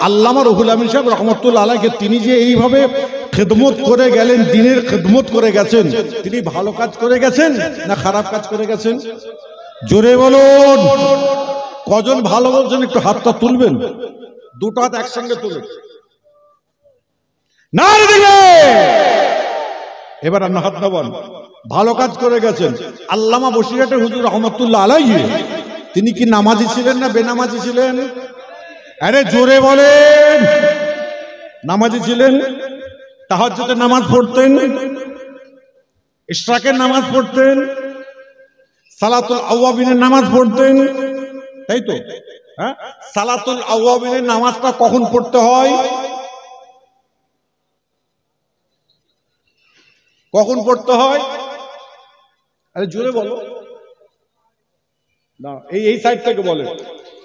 আল্লামা রুহুল আমিন সাহেব রহমতুল্লাহ আলাইহি তিনি যে এইভাবে খেদমত করে গেলেন, দ্বীনের খেদমত করে গেছেন, তিনি ভালো কাজ করে গেছেন না খারাপ কাজ করে গেছেন? জোরে বলুন। কজন ভালো বলছেন একটু হাতটা তুলবেন, দুটো হাত একসঙ্গে তুলবেন। না দিলে এবার আপনি হাত নামান। ভালো কাজ করে গেছেন। আল্লামা বসিরহাটের হুজুর রহমতুল্লাহ আলাইহি তিনি কি নামাজি ছিলেন না বেনামাজি ছিলেন? আরে জোরে বলেন। নামাজি ছিলেন, তাহাজ্জুদের নামাজ পড়তেন, ইশরাকের নামাজ পড়তেন, সালাতুল আওয়াবিনের নামাজ পড়তেন, তাই তো? হ্যাঁ, সালাতুল আওয়াবিনের নামাজটা কখন পড়তে হয়? কখন পড়তে হয়? আরে জোরে বলো না, এই সাইড থেকে বলে,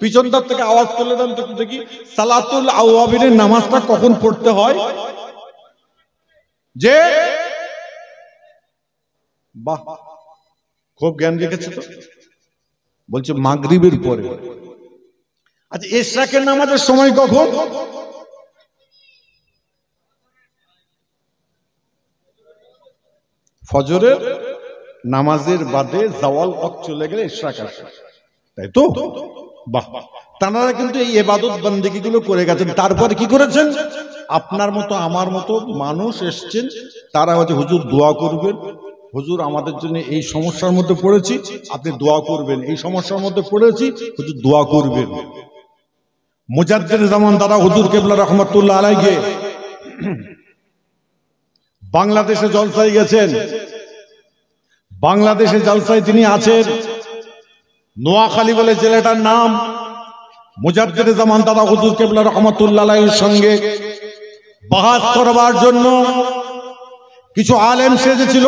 পিছনটার থেকে আওয়াজ তুলে দেন তো দেখি। সালাতুল আওয়াবিনের নামাজটা কখন পড়তে হয়? যে বাহ, খুব জ্ঞান রেখেছে তো। বলছে মাগরিবের পরে। আচ্ছা, ইশরাকের নামাজের সময় কখন? ফজরের নামাজের বাদে জাওয়াল ওয়াক্ত চলে গেলে ইশরাক আসে, তাই তো? বাহ, তারা কিন্তু এই ইবাদত বন্দেগী গুলো করে গেছেন। তারপরে কি করেছেন? আপনার মতো আমার মতো মানুষ এসছেন, তারা হচ্ছে হুজুর দোয়া করবেন, হুজুর আমাদের জন্য এই সমস্যার মধ্যে পড়েছি, আপনি দোয়া করবেন, এই সমস্যার মধ্যে পড়েছি, হুজুর দোয়া করবেন। মুজাদ্দিদ জামান দাদা হুজুর কেবলা রহমাতুল্লাহ আলাইহি বাংলাদেশে জলসায় গেছেন। বাংলাদেশে জলসায় তিনি আছেন, নোয়াখালী বলে জেলাটার নাম। মুজাদ্দিদ জামান দাদা হুজুর কেবলা রহমাতুল্লাহ আলাইহির সঙ্গে বাহাস করবার জন্য কিছু আলেম সেজেছিল।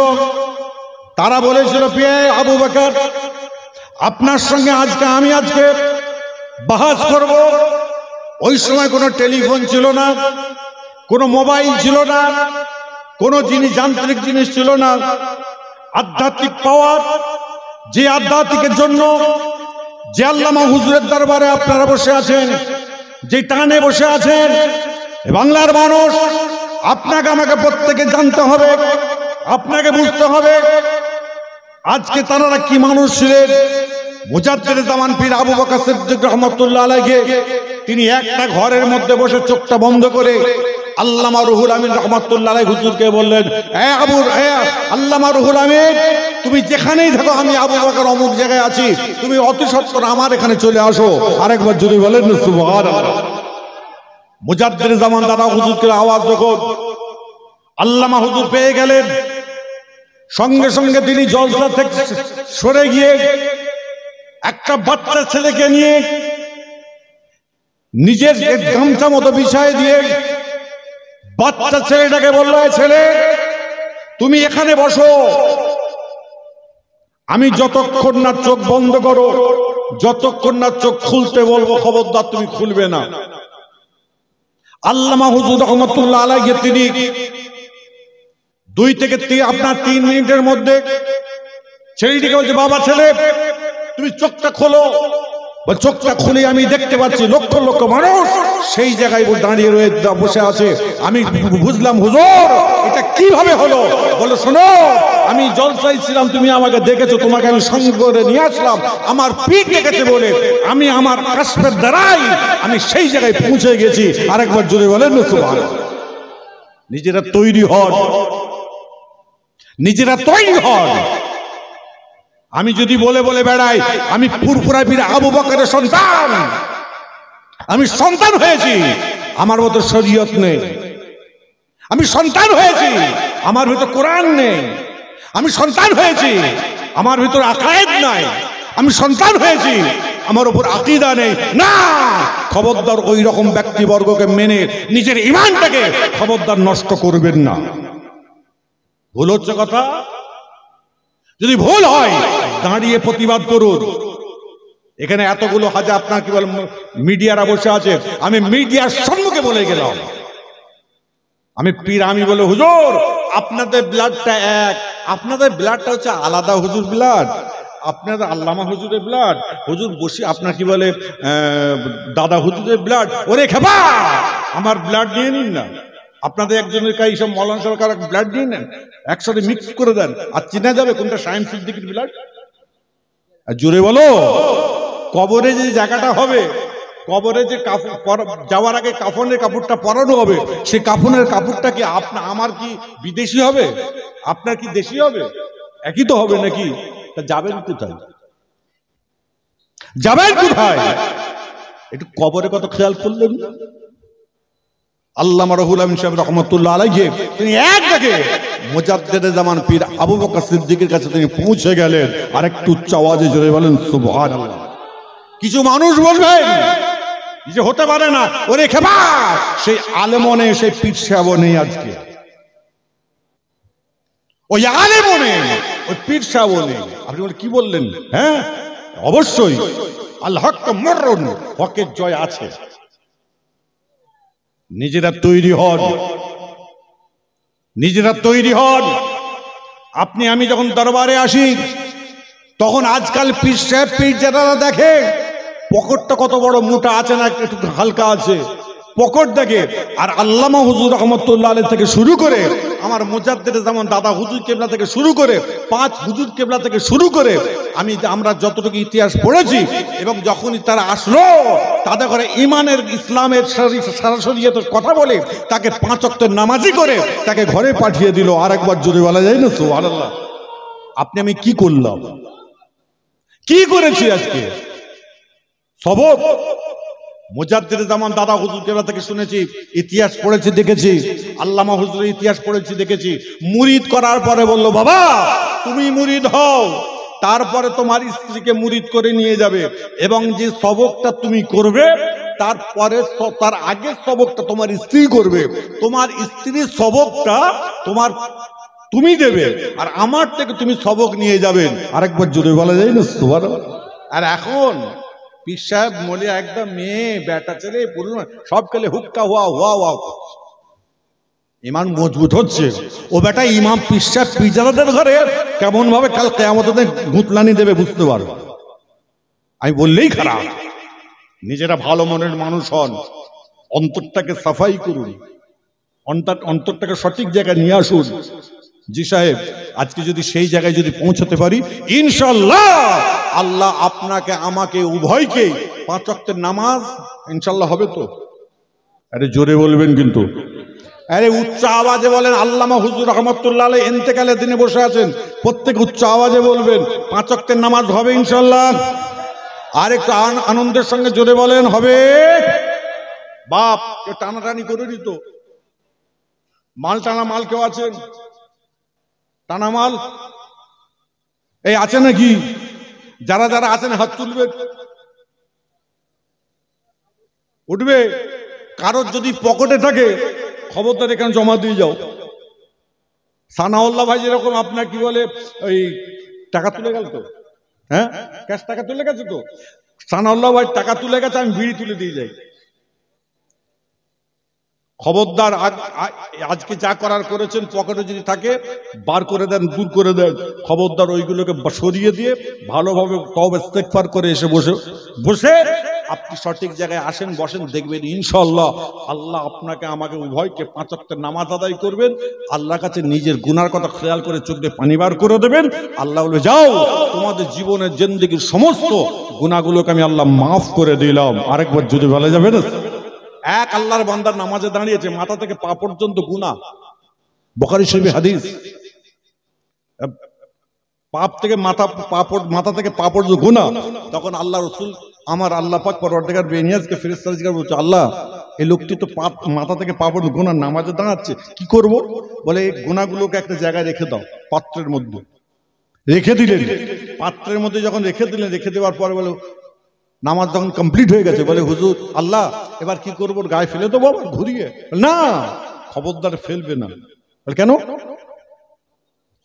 তারা বলেছিল, পিয়ে আবু বকর, আপনার সঙ্গে আমি আজকে বাহাস করব। ওই সময় কোনো টেলিফোন ছিল না, কোনো মোবাইল ছিল না, কোনো যান্ত্রিক জিনিস ছিল না। আধ্যাত্মিক পাওয়ার, যে আধ্যাত্মিকের জন্য যে আল্লামা হুজুরের দরবারে আপনারা বসে আছেন, যে টানে বসে আছেন, বাংলার মানুষ, আপনাকে আমাকে প্রত্যেকে জানতে হবে, আপনাকে বুঝতে হবে আজকে তারা কি মানুষ ছিলেন। মুজাদ্দিদ জামান পীর আবু বকর সিদ্দিক রহমাতুল্লাহ আলাইহি তিনি একটা ঘরের মধ্যে বসে চোখটা বন্ধ করে আল্লামা রুহুল আমিন রহমাতুল্লাহ আলাইহি হুজুরকে বললেন, আল্লামা রুহুল আমিন, তুমি যেখানেই থাকো, আমি আবু বকর অমুক জায়গায় আছি, তুমি অতি সত্বর আমার এখানে চলে আসো। আরেকবার যদি বলেন সুবহানাল্লাহ। মুজাদ্দিদ জামান দাদা হুজুরকে আওয়াজ যখন আল্লামা হুজুর পেয়ে গেলেন, সঙ্গে সঙ্গে তিনি জলসা থেকে সরে গিয়ে একটা বাচ্চা ছেলেকে নিয়ে নিজের গামছা মতো বিছায় দিয়ে বাচ্চা ছেলেটাকে বলল, ছেলে তুমি এখানে বসো, আমি যতক্ষণ না চোখ বন্ধ করো, যতক্ষণ না চোখ খুলতে বলবো, খবরদার তুমি খুলবে না। আল্লামা হুজুর রহমাতুল্লাহ আলাইহি তিনি 2 থেকে 3 মিনিটের মধ্যে ছেলেটিকে বলছে, বাবা ছেলে তুমি চোখটা খোলো। চোখটা খুলে আমি দেখতে পাচ্ছি লক্ষ লক্ষ মানুষ সেই জায়গায় দাঁড়িয়ে বসে আছে। আমি বুঝলাম, হুজুর এটা কিভাবে হলো? বলে, শোনো, আমি জলসায় ছিলাম, তুমি আমাকে দেখেছো, তোমাকে আমি সঙ্গে করে নিয়ে আসলাম, আমার পীর দেখেছে বলে আমি আমার কাশফের দ্বারাই আমি সেই জায়গায় পৌঁছে গেছি। আরেকবার জোরে বলেন সুবহানাল্লাহ। নিজেরা তৈরি হন, নিজেরা তৈরি হন। আমি যদি বলে বলে বেড়াই আমি ফুরফুরা পীর আবু বকরের সন্তান, আমি সন্তান হয়েছি, আমার মতো শরীয়ত নেই। আমি সন্তান হয়েছি, আমার ভিতর কোরআন নেই। আমি সন্তান হয়েছি, আমার ভিতর আকায়েদ নাই। আমি সন্তান হয়েছি, আমার উপর আকীদা নেই। না, খবরদার ওই রকম ব্যক্তিবর্গকে মেনে নিজের ঈমানটাকে খবরদার নষ্ট করবেন না। ভুল হচ্ছে কথা? যদি ভুল হয় দাঁড়িয়ে প্রতিবাদ করুন। এখানে এতগুলো হাজার আপনার কি বল মিডিয়ারা বসে আছে, আমি মিডিয়ার সম্মুখে বলে গেলাম, আমি পীর, আমি বলে, হুজুর আপনাদের ব্লাডটা এক, আপনাদের ব্লাডটা হচ্ছে আলাদা হুজুর ব্লাড, আপনার আল্লামা হুজুরের ব্লাড, হুজুর বসি আপনার কি বলে দাদা হুজুরের ব্লাড, ওরে খেপা আমার ব্লাড নিয়ে নিন না। আপনাদের একজনের কাছে সব মৌলানা সরকার ব্লাড নিয়ে নেন, একসাথে মিক্স করে দেন, আর চিনা যাবে কোনটা শাহিন সিদ্দিকীর ব্লাড। আর জোরে বলো, কবরে যে জায়গাটা হবে, কবরে যে যাওয়ার আগে কাফনের কাপড়টা পরানো হবে, সেই কাফনের কাপড়টা কি আমার কি বিদেশি হবে, আপনার কি দেশি হবে? একই তো হবে নাকি? তা যাবেন কোথায়, যাবেন কোথায়? একটু কবরে কত খেয়াল করলেন। আল্লামা রুহুল আমিন সাহেব রাহমাতুল্লাহ আলাইহি তিনি এক ডাকে মুজাদ্দিদে জামান পীর আবু বকর সিদ্দিকের কাছে তিনি পৌঁছে গেলেন। আর একটু উচ্চ আওয়াজে জোরে বলেন সুবহানাল্লাহ। কিছু মানুষ বলবেন যে হতে পারে না, ওরে খেপা সেই আলেমও নেই, সেই পীর সাহেবও নেই আজকে, ওই আলেমও নেই, ওই পীর সাহেবও নেই। আপনি কি বললেন? হ্যাঁ অবশ্যই আল হক মুররুন, হকের জয় আছে। নিজেরা তৈরি হন, নিজেরা তৈরি হন। আপনি আমি যখন দরবারে আসি তখন আজকাল পীর সাহেব পীর যারা দেখে পকেটটা কত বড় মোটা আছে না একটু হালকা আছে, পকেট দেখে। আর আল্লামা হুজুর রহমতুল্লাহ আলাইহি থেকে শুরু করে আমার মুজাদ্দিদে জামান দাদা হুজুর কেবলা থেকে শুরু করে 5 হুজুর কেবলা থেকে শুরু করে আমরা যতটুকু ইতিহাস পড়েছি, এবং যখনই তারা আসলো তাদের ঘরে ইমানের ইসলামের সরাসরি কথা বলে তাকে 5 ওয়াক্তের নামাজি করে তাকে ঘরে পাঠিয়ে দিল। আরেকবার জোরে বলা যায় না সুবহানাল্লাহ। আপনি আমি কি করলাম, কি করেছি আজকে? সবক মুজাদ্দিদে জামান দাদা হুজুর কেবলা থেকে শুনেছি, ইতিহাস পড়েছি দেখেছি, আল্লামা হুজুরের ইতিহাস পড়েছি দেখেছি। মুরিদ করার পরে বলল, বাবা তুমি মুরিদ হও, তারপরে তোমার স্ত্রীকে মুরিদ করে নিয়ে যাবে, এবং যে সবকটা তুমি করবে তারপরে তার আগের সবকটা তোমার স্ত্রী করবে, তোমার স্ত্রীর সবকটা তুমি দেবে, আর আমার থেকে তুমি সবক নিয়ে যাবেন। আরেকবার জোরে বলা যায় না সুবহানাল্লাহ। আর এখন পীর সাহেব মলে একদম মেয়ে বেটা ছেলে পুরুষ সব খেলে হুক্কা হুয়া হুয়া হুয়া, ইমান মজবুত হচ্ছে। ও বেটা ইমাম পীর সাহেব পীরজাদাদের ঘরে কেমন ভাবে কাল কিয়ামতে গুতলানি দেবে বুঝতে পারো। আমি বললেই খারাপ। নিজেরা ভালো মনের মানুষ হন, অন্তরটাকে সাফাই করুন, অন্তরটাকে সঠিক জায়গায় নিয়ে আসুন। জি সাহেব, আজকে যদি সেই জায়গায় যদি পৌঁছাতে পারি ইনশাআল্লাহ আল্লাহ আপনাকে আমাকে উভয়কে 5 ওয়াক্তের নামাজ ইনশাআল্লাহ হবে তো। আরে জোরে বলবেন কিন্তু, আরে উচ্চ আওয়াজে বলেন। আল্লামা হুজুর রহমতুল্লাহ আলাইহি ইন্তেকালের দিনে বসে আছেন, প্রত্যেক উচ্চ আওয়াজে বলবেন 5 ওয়াক্তের নামাজ হবে ইনশাআল্লাহ। আর একটু আনন্দের সঙ্গে জোরে বলেন হবে। বাপ কেউ টানাটানি করে নিত, মাল টানা মাল কেউ আছেন? টানা মাল এই আছে নাকি? যারা যারা আছেন হাত তুলবে, উঠবে। কারোর যদি পকেটে থাকে খবরদার এখানে জমা দিয়ে যাও। সানাউল্লাহ ভাই যেরকম আপনার কি বলে ওই টাকা তুলে গেল তো, হ্যাঁ ক্যাশ টাকা তুলে গেছে তো, সানাউল্লাহ ভাই টাকা তুলে গেছে, আমি বিড়ি তুলে দিয়ে যাই। খবরদার আজকে যা করার করেছেন পকেটে যদি থাকে বার করে দেন, দূর করে দেন। খবরদার ওইগুলোকে সরিয়ে দিয়ে ভালোভাবে তওবা ইস্তেগফার করে এসে বসে আপনি সঠিক জায়গায় আসেন, বসেন, দেখবেন ইনশাআল্লাহ আল্লাহ আপনাকে আমাকে উভয়কে 5 ওয়াক্তের নামাজ আদায় করবেন। আল্লাহর কাছে নিজের গুনার কথা খেয়াল করে চোখ দিয়ে পানি বার করে দেবেন। আল্লাহ বলবে যাও তোমাদের জীবনের জিন্দেগির সমস্ত গুনাহগুলোকে আমি আল্লাহ মাফ করে দিলাম। আরেকবার যদি বলা যাবে না, এক আল্লাহর বান্দার নামাজে দাঁড়িয়েছে, মাথা থেকে পা পর্যন্ত গুনাহ, বুখারী শরীফে হাদিস। পাপ থেকে মাথা থেকে পা পর্যন্ত গুনাহ। তখন আল্লাহ রাসূল আমার আল্লাহ পাক পরওয়ারদিগার বেনিয়াজকে ফেরেশতারা জিজ্ঞাসা করছে, আল্লাহ এই লোকটি তো মাথা থেকে পা পর্যন্ত গুনাহ, নামাজে দাঁড়াচ্ছে, কি করব? বলে এই গুনাহগুলোকে একটা জায়গায় রেখে দাও, পাত্রের মধ্যে রেখে দিলেন। পাত্রের মধ্যে যখন রেখে দিলেন, রেখে দেওয়ার পরে বলে নামাজ যখন কমপ্লিট হয়ে গেছে, বলে হুজুর আল্লাহ এবার কি করবো, গায়ে ফেলে দেবো ঘুরিয়ে? না, খবরদার ফেলবে না। বলে কেন?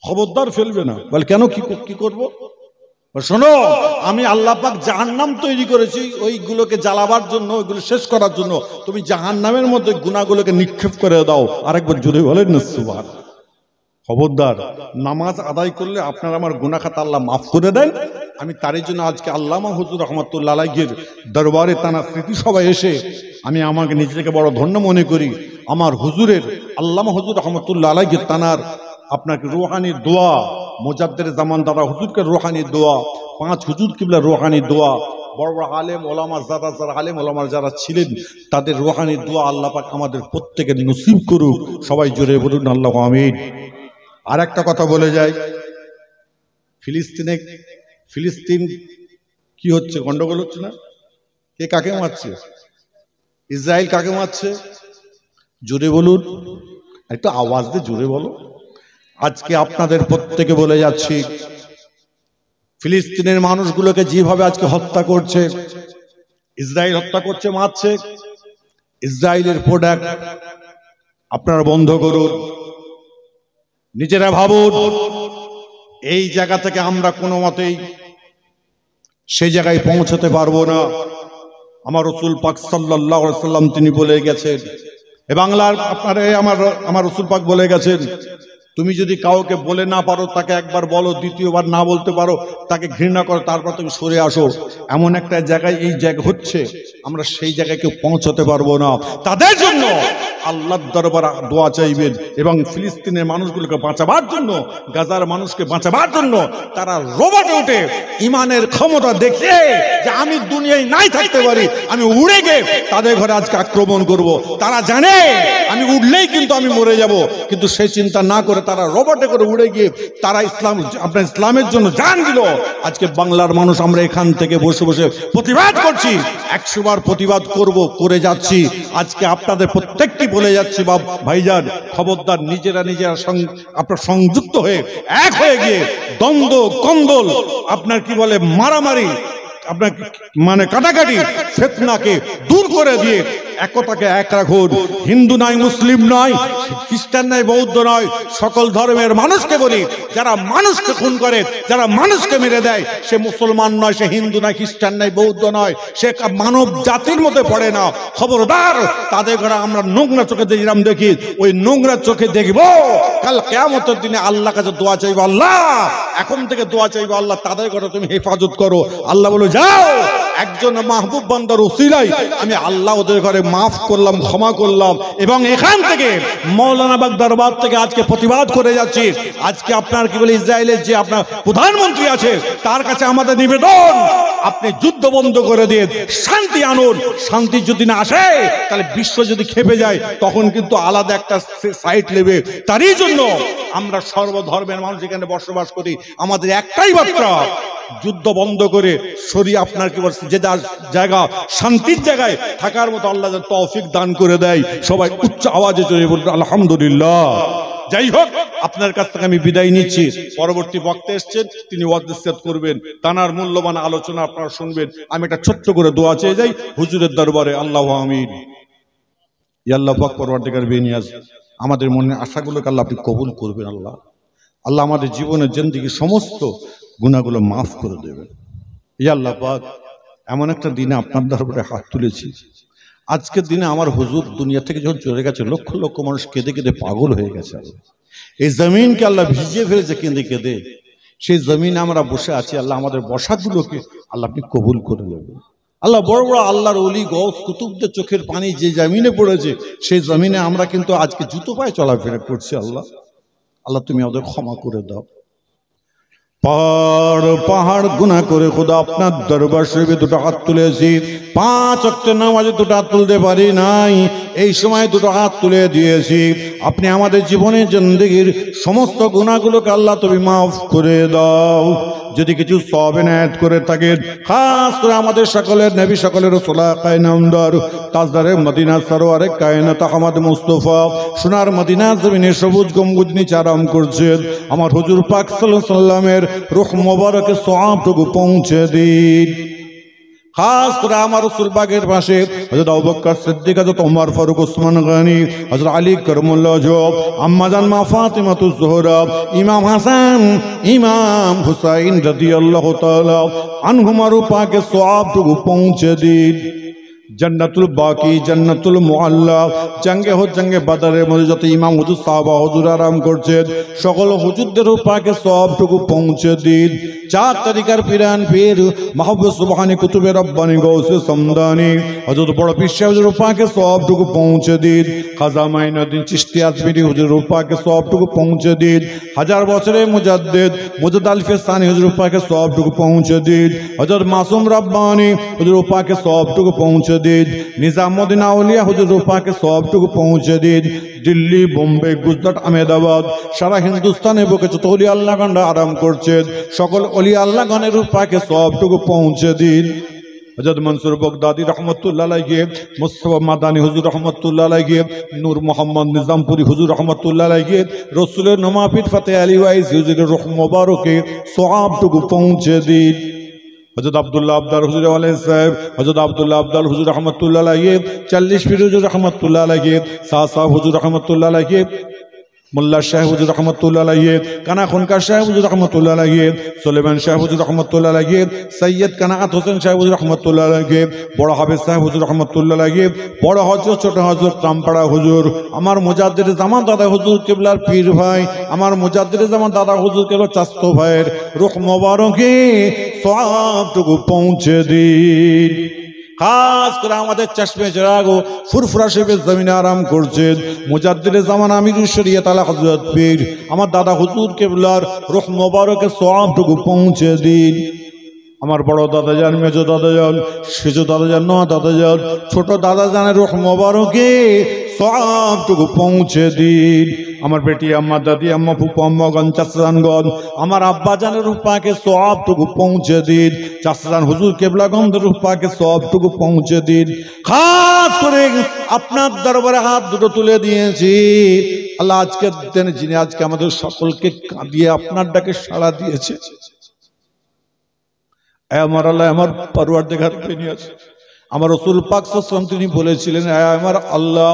খবরদার ফেলবে না। বলে কেন, কি করবো? শোনো, আমি আল্লাহ পাক জাহান্নাম তৈরি করেছি ওইগুলোকে জ্বালাবার জন্য, ওইগুলো শেষ করার জন্য। তুমি জাহান্নামের মধ্যে গুনাহগুলোকে নিক্ষেপ করে দাও। আরেকবার জোরে বলেন না সুবহানাল্লাহ। খবরদার, নামাজ আদায় করলে আপনার আমার গুনাহ খাতা আল্লাহ মাফ করে দেন। আমি তারই জন্য আজকে আল্লামা হুজুর রহমাতুল্লাহ আলাইহির দরবারে তানা স্মৃতি সভায় এসে আমি আমাকে নিজেকে বড় ধন্য মনে করি। আমার হুজুরের আল্লামা হুজুর রহমাতুল্লাহ আলাইহির তানার আপনাকে রুহানি দোয়া, মুজাদ্দিদ জামান দাদা হুজুরকে রুহানি দোয়া, 5 হুজুর কিবলা রুহানি দোয়া, বড় বড় আলেম ওলামা যারা আলেম ওলামার যারা ছিলেন তাদের রুহানি দোয়া আল্লাহ পাক আমাদের প্রত্যেকের নসিব করুক। সবাই জোরে বলুন আল্লাহু আমিন। আর একটা কথা বলে যাই, ফিলিস্তিন কি হচ্ছে, গন্ডগোল হচ্ছে না? কে কাকে মারছে? ইসরায়েল কাকে মারছে? জোরে বলুন, একটু আওয়াজ দিয়ে জোরে বলো। আজকে আপনাদের প্রত্যেকে বলে যাচ্ছি, ফিলিস্তিনের মানুষগুলোকে যেভাবে আজকে হত্যা করছে, ইসরায়েল হত্যা করছে, মারছে, ইসরায়েলের প্রোডাক্ট আপনারা বন্ধ করুন। নিজেরা ভাবুন, এই জায়গা থেকে আমরা কোনো মতেই সেই জায়গায় পৌঁছাতে পারবো না। আমার রাসূল পাক সাল্লাল্লাহু আলাইহি ওয়াসাল্লাম তিনি বলে গেছেন, এ বাংলার আপনারা আমার রাসূল পাক বলে গেছেন, তুমি যদি কাউকে বলে না পারো তাকে একবার বলো, দ্বিতীয়বার না বলতে পারো তাকে ঘৃণা করো, তারপর তুমি সরে আসো। এমন একটা জায়গায় এই জায়গা হচ্ছে, আমরা সেই জায়গায় কেউ পৌঁছাতে পারবো না। তাদের জন্য আল্লাহর দরবারে দোয়া চাইবেন এবং ফিলিস্তিনের মানুষগুলোকে বাঁচাবার জন্য, গাজার মানুষকে বাঁচাবার জন্য তারা রোবটে উঠে ইমানের ক্ষমতা দেখে যে আমি দুনিয়ায় নাই থাকতে পারি, আমি উড়ে গিয়ে তাদের ঘরে আজকে আক্রমণ করব। তারা জানে আমি উঠলেই কিন্তু আমি মরে যাব, কিন্তু সেই চিন্তা না করে তারা রোবটে করে উড়ে গিয়ে তারা আপনার ইসলামের জন্য জান দিল। আজকে বাংলার মানুষ আমরা এখান থেকে বসে বসে প্রতিবাদ করছি, 100 বার প্রতিবাদ করে যাচ্ছি। আজকে আপনাদের প্রত্যেকটি বলে যাচ্ছি, ভাইজান খবরদার, নিজেরা আপনার সংযুক্ত হয়ে এক হয়ে গিয়ে দ্বন্দ্ব কন্দল আপনার কি বলে মারামারি আপনার মানে কাটাকাটি ফিতনাকে দূর করে দিয়ে একতাকে এক রাখুন। হিন্দু নয়, মুসলিম নয়, খ্রিস্টান নয়, বৌদ্ধ নয়, সকল ধর্মের মানুষকে বলি, যারা মানুষকে খুন করে, যারা মানুষকে মেরে দেয়, সে মুসলমান নয়, সে হিন্দু নয়, খ্রিস্টান নয়, বৌদ্ধ নয়, সে মানব জাতির মধ্যে পড়ে না। খবরদার, তাদের ঘরে আমরা নোংরা চোখে যেরকম দেখি, ওই নোংরা চোখে দেখবো। কাল কিয়ামতের দিনে আল্লাহ কাছে দোয়া চাইবো, আল্লাহ এখন থেকে দোয়া চাইবো, আল্লাহ তাদের ঘরে তুমি হেফাজত করো। আল্লাহ বলো যাও, একজন মাহবুব বান্দার উসিলায় আমি আল্লাহ ওদের ঘরে মাফ করলাম, ক্ষমা করলাম। এবং এখান থেকে মৌলানা বাগ দরবার থেকে আজকে প্রতিবাদ করে যাচ্ছি। আজকে আপনার কি বলে ইসরায়েলের যে আপনার প্রধানমন্ত্রী আছে তার কাছে আমাদের নিবেদন, আপনি যুদ্ধ বন্ধ করে দিয়ে শান্তি আনুন। শান্তি যদি না আসে তাহলে বিশ্ব যদি খেপে যায় তখন কিন্তু আলাদা একটা সাইড নেবে। তারই জন্য আমরা সর্বধর্মের মানুষ এখানে বসবাস করি, আমাদের একটাই বার্তা, যুদ্ধ বন্ধ করে সরিয়ে আপনার কি বলছে যে জায়গা শান্তির জায়গায় থাকার মতো আল্লাহ তৌফিক দান করে দেয়। সবাই উচ্চ আওয়াজে চলে বলুন আলহামদুলিল্লাহ। যাই হোক, আপনার কাছ থেকে আমি বিদায় নিচ্ছি। পরবর্তী বক্তা এসছেন, তিনি ওয়াজ করবেন, তানার মূল্যবান আলোচনা আপনারা শুনবেন। আমি একটা ছোট্ট করে দোয়া চেয়ে যাই হুজুরের দরবারে। আল্লাহু আমিন। ইয়া আল্লাহ পাক পরওয়ারদিগার বেনিয়াজ, আমাদের মনের আশাগুলোকে আল্লাহ আপনি কবুল করবেন। আল্লাহ আমাদের জীবনের জিন্দেগির সমস্ত গুনাহগুলো মাফ করে দেবেন। ইয়া আল্লাহ পাক, এমন একটা দিনে আপনার দরবারে হাত তুলেছি, আজকের দিনে আমার হুজুর দুনিয়া থেকে যখন চলে গেছে, লক্ষ লক্ষ মানুষ কেঁদে কেঁদে পাগল হয়ে গেছে। এই জমিনকে আল্লাহ ভিজিয়ে ফেলেছে কেঁদে কেঁদে, সেই জমিনে আমরা বসে আছি। আল্লাহ আমাদের বসাগুলোকে আল্লাহ আপনি কবুল করে দেবেন। আল্লাহ বড় বড় আল্লাহর ওলি গৌস কুতুবদের চোখের পানি যে জমিনে পড়েছে, সেই জমিনে আমরা কিন্তু আজকে জুতো পায়ে চলাফেরা করছি। আল্লাহ তুমি আমাদের ক্ষমা করে দাও। পাহাড় গুনাহ করে খোদা আপনার দরবার শরীফে দুটো হাত তুলেছি, 5 ওয়াক্তের নামাজে দুটো হাত তুলতে পারি নাই, এই সময় দুটো হাত তুলে দিয়েছি। আপনি আমাদের জীবনের জিন্দেগির সমস্ত গুনাহগুলোকে আল্লাহ তুমি মাফ করে দাও। যদি কিছু সওয়াব ইনায়াত করে থাকেন, খাস করে আমাদের সকলের নবী সকলের রাসূলুল্লাহ নামদার তাজদারে মদিনা সরওয়ারে কায়নাত আহমদ মুস্তাফা সোনার মদিনা জমিনে সবুজ গম্বুজ নিচে আরাম করছেন, আমার হুজুর পাক সাল্লাল্লাহু আলাইহি সাল্লামের রূহ মোবারকে সওয়াবটুকু পৌঁছে দিন। খাস করে আমার রাসূল পাকের পাশে হযরত আবু বকর সিদ্দিক, হযরত ওমর ফারুক, ওসমান গনি, হযরত আলী কাররামাল্লাহু ওয়াজহাব, আম্মা জান মা ফাতিমাতুজ জোহরা, ইমাম হাসান, ইমাম হুসাইন রাদিয়াল্লাহু তাআলা আনহুমার পাকে সওয়াবটুকু পৌঁছে দিন। জান্নাতুল বাকি, জান্নাতুল মুআল্লা, জঙ্গে জঙ্গে বাদরের মধ্যে যত ইমাম হুজুর সাহাবা হুজুর আরাম করছেন, সকল হুজুরদের পাকে সবটুকু পৌঁছে দিন। 4 তারিখের পিরান পীর মাহবুব সুবহানী কুতুবে রব্বানী গৌসে সমদানি হযরত বড় পীর সাহেব হুজুর পাকে সবটুকু পৌঁছে দিন। খাজা মাইনুদ্দিন চিশতি আজমিরি হুজুর পাকে সবটুকু পৌঁছে দিন। 1000 বছরের মুজাদ্দিদ মুজাদ্দিদ আলফে সানি হুজুর পাকে সবটুকু পৌঁছে দিন। হযরত মাসুম রব্বানী হুজুর পাকে সবটুকু পৌঁছে দিন। নিজামুদ্দিন আউলিয়া হুজুর পাকে সবটুকু পৌঁছে দিন। দিল্লি, বোম্বে, গুজরাট, আহমেদাবাদ, সারা হিন্দুস্তানে বুকে যত ওলি আল্লাহ গণরা আরাম করছেন, সকল ওলি আল্লাহ গণের পাকে সবটুকু পৌঁছে দিন। হযরত মনসুর বগদাদি রহমতুল্লাহ আলাইহি, মুস্তাফা মাদানী হুজুর রহমতুল্লাহ আলাইহি, নূর মোহাম্মদ নিজামপুরি হুজুর রহমতুল্লাহ আলাইহি, রসুলের নমাপিট ফাতে আলী ওয়াইস হুজুরের রূহ মোবারকে সওয়াবটুকু পৌঁছে দিন। হযরত আব্দুল্লাহ আবদার হুজুর আলাইহিস সাহেব, হযরত আব্দুল্লাহ আবদাল হুজুর রহমতুল্লাহ আলাইহি, 40 পীর হুজুর রহমতুল্লাহ আলাইহি, সাসা হুজুর রহমতুল্লাহ আলাইহি, মোল্লা শাহ হুজুর রহমতুল্লাহ আলাইহি, কানা খুনকার শাহ হুজুর রহমতুল্লাহ আলাইহি, সুলেমান শাহ হুজুর রহমতুল্লাহ আলাইহি, সৈয়দ কানাআত হোসেন শাহ হুজুর রহমতুল্লাহ আলাইহি, বড় হাফেজ শাহ হুজুর রহমতুল্লাহ আলাইহি, বড় হযরত ছোট হযরত রামপাড়া হুজুর, আমার মুজাদ্দিদ জামান দাদা হুজুর কিবলার পীর ভাই, আমার মুজাদ্দিদ জামান দাদা হুজুর কিবলার চাচতো ভাইয়ের রূহ মোবারকে সওয়াবটুকু পৌঁছে দিন। খাস করে আমাদের চশমে চিরাগ ফুরফুরা শরীফের জমিনে আরাম করছেন মুজাদ্দিদে জামান আমিরুল শরিয়ত আলা হযরত পীর আমার দাদা হুজুর কিবলার রূহ মোবারকে সওয়াবটুকু পৌঁছে দিন। আমার বড় দাদা যান, মেজো দাদা যান, সেজো দাদা যান, নোয়া দাদা যান, ছোট দাদা জানের রূহ মোবারকে সওয়াবটুকু পৌঁছে দিন। আমার বেটি আম্মা, দাদি আম্মা, ফুপু আম্মাগণ, চাচাজানগণ, আমার আব্বা জানের রূহ পাকে সওয়াবটুকু পৌঁছে দিন। চাচাজান হুজুর কিবলাগণদের রূহ পাকে সওয়াবটুকু পৌঁছে দিন। খাস করে আপনার দরবারে হাত দুটো তুলে দিয়েছি আল্লাহ, আজকের দিনে যিনি আজকে আমাদের সকলকে কাঁদিয়ে আপনার ডাকে সাড়া দিয়েছে, আমার আল্লাহ, আমার পরওয়ারদিগার আছে, আমার রাসূল পাক সাল্লাল্লাহু আলাইহি ওয়াসাল্লাম তিনি বলেছিলেন, আমার আল্লাহ,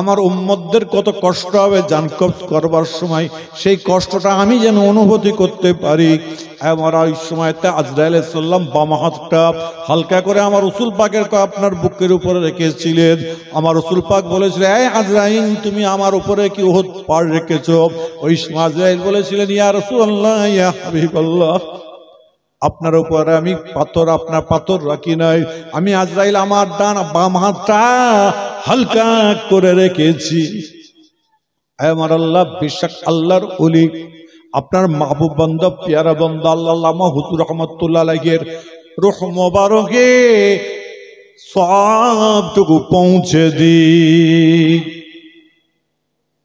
আমার উম্মতদের কত কষ্ট হবে জান কবজ করবার সময়, সেই কষ্টটা আমি যেন অনুভূতি করতে পারি। আমার ওই সময়তে আজরাইল আলাইহিস সালাম বাম হাতটা হালকা করে আমার রাসূল পাকের আপনার বুকের উপরে রেখেছিলেন। আমার রাসূল পাক বলেছিলেন, এই আজরাইল, তুমি আমার উপরে কি উহুদ পাহাড় রেখেছো? ওই সময় আজরাইল বলেছিলেন, ইয়া রাসূলুল্লাহ, ইয়া হাবিবাল্লাহ, আপনার উপরে আমি পাথর, আপনার পাথর রাখি নাই, আমি আজরাইল আমার ডান বাম হাতটা হালকা করে রেখেছি। আমার আল্লাহ, বিশ্বাস আল্লাহর ওলি, আপনার মাহবুব বান্দা, পিয়ারা বান্দা আল্লামা হুজুর রহমতুল্লাহ আলাইহির রূহ মোবারকে সওয়াবটুকু পৌঁছে দিন।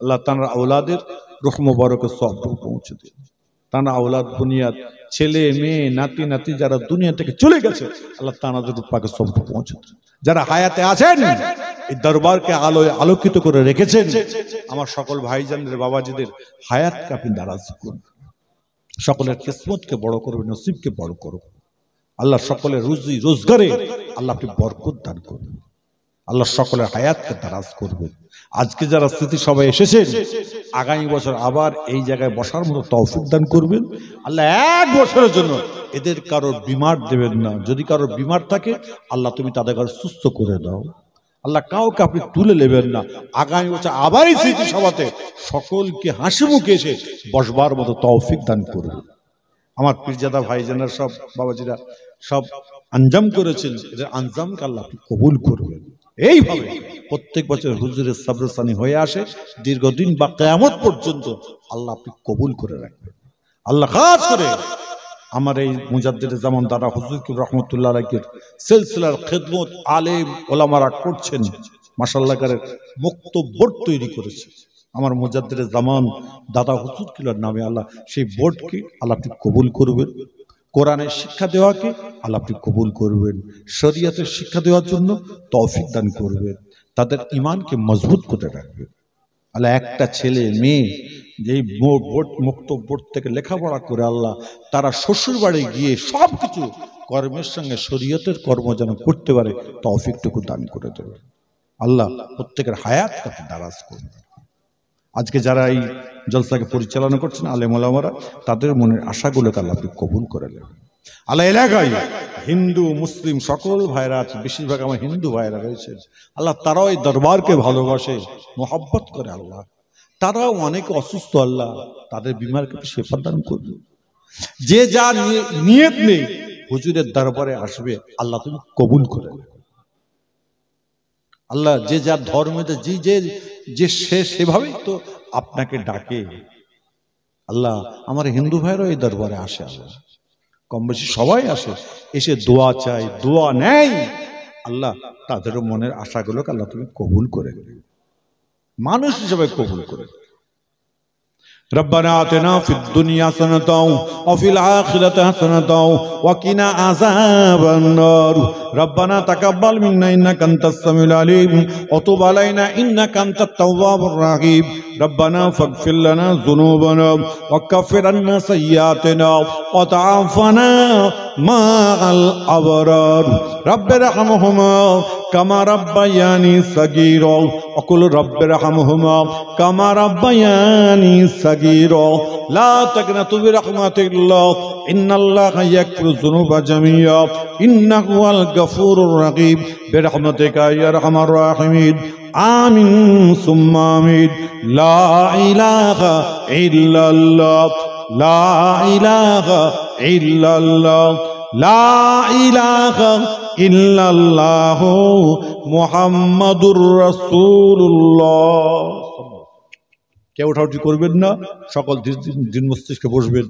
আল্লাহ তার আওলাদের রূহ মোবারকে সওয়াবটুকু পৌঁছে দিন। তার আওলাদ বুনিয়াদ, ছেলে মেয়ে নাতি নাতি যারা দুনিয়া থেকে চলে গেছে, আল্লাহ তাআলাদের পাকে সব পৌঁছে দেন। যারা হায়াতে আছেন এই দরবারকে আলোয় আলোকিত করে রেখেছেন, আমার সকল ভাইজানদের বাবাজিদের হায়াতকে আপনি দারাজ করুন, সকলের কিসমতকে বড় করবেন, নসিবকে বড় করবেন। আল্লাহ সকলের রুজি রোজগারে আল্লাহ আপনি বরকত দান করবেন, আল্লাহ সকলের হায়াতকে দারাজ করবেন। আজকে যারা স্মৃতি সবাই এসেছেন, আগামী বছর আবার এই জায়গায় বসার মতো তৌফিক দান করবেন। আল্লাহ 1 বছরের জন্য এদের কারোর বিমার দেবেন না, যদি কারোর বিমার থাকে আল্লাহ তুমি তাদের সুস্থ করে দাও। আল্লাহ কাউকে আপনি তুলে নেবেন না। আগামী বছর আবার এই স্মৃতি সভাতে সকলকে হাসি মুখে এসে বসবার মতো তৌফিক দান করবেন। আমার পীরজাদা ভাইজানরা সব বাবাজিরা সব আঞ্জাম করেছেন, এদের আঞ্জামকে আল্লাহ আপনি কবুল করবেন। এইভাবে প্রত্যেক বছর হুজুরের সাবরসানি হয়ে আসে, দীর্ঘদিন বা কিয়ামত পর্যন্ত আল্লাহ আপনি কবুল করে রাখবেন। আল্লাহ খাস করে আমার এই মুজাদ্দিদে জামান দাদা হুজুর রহমতুল্লাহ আলাইহির সিলসিলার খেদমত আলেম ওলামারা করছেন, মাশাআল্লাহ করে মুক্তব বোর্ড তৈরি করেছে আমার মুজাদ্দিদে জামান দাদা হুজুর কিলার নামে। আল্লাহ সেই বোর্ডকে আল্লাহ আপনি কবুল করবেন, কোরআনের শিক্ষা দেওয়াকে আল্লাহ আপনি কবুল করবেন, শরীয়তের শিক্ষা দেওয়ার জন্য তৌফিক দান করবেন, তাদের ঈমানকে মজবুত করে রাখবেন। আল্লাহ একটা ছেলে মেয়ে যেই মুক্ত বোর্ড থেকে লেখাপড়া করে আল্লাহ তারা শ্বশুর বাড়ি গিয়ে সব কিছু কর্মের সঙ্গে শরীয়তের কর্ম যেন করতে পারে, তৌফিকটুকু দান করে দেবে। আল্লাহ প্রত্যেকের হায়াতকে আপনি দারাজ করবেন। আজকে যারা এই জলসাকে পরিচালনা করছেন আলেম ওলামারা, তাদের মনের আশাগুলোকে আল্লাহ আপনি কবুল করে নেবেন। আল্লাহ এলাকায় হিন্দু মুসলিম সকল ভাইরা আছে, বেশিরভাগ আমার হিন্দু ভাইরা রয়েছে, আল্লাহ তারাও এই দরবারকে ভালোবাসে, মোহাব্বত করে। আল্লাহ তারাও অনেকে অসুস্থ, আল্লাহ তাদের বিমারকে শেফা দান করবে। যে যা নিয়ত নেই হুজুরের দরবারে আসবে, আল্লাহ তুমি কবুল করে। আল্লাহ যে যার ধর্মেতে যে সে সেভাবেই তো আপনাকে ডাকে। আল্লাহ আমার হিন্দু ভাইরাও এই দরবারে আসে, আল্লাহ কম বেশি সবাই আসে, এসে দোয়া চাই, দোয়া নেয়। আল্লাহ তাদেরও মনের আশাগুলোকে আল্লাহ তুমি কবুল করে, মানুষ হিসেবে কবুল করে। ربنا آتنا في الدنيا حسنة وفي الآخرة حسنة وقنا عذاب النار ربنا تقبل منا إنك أنت السميع العليم وتب علينا إنك أنت التواب الرحيم ربنا فاغفر لنا ذنوبنا وكفر عنا سيئاتنا وتعافنا مع الأبرار رب ارحمهما كما ربياني صغيرا وقل رب ارحمهما كما ربياني صغيرا لا تقنطوا برحمة الله إن الله يغفر الذنوب جميعا إنه هو الغفور الرحيم برحمتك يا أرحم الراحمين آمين ثم آمين لا إله إلا الله لا إله إلا الله لا إله إلا الله محمد رسول الله। কেউ উঠাউঠি করবেন না, সকল দিন মস্তিষ্কে বসবেন।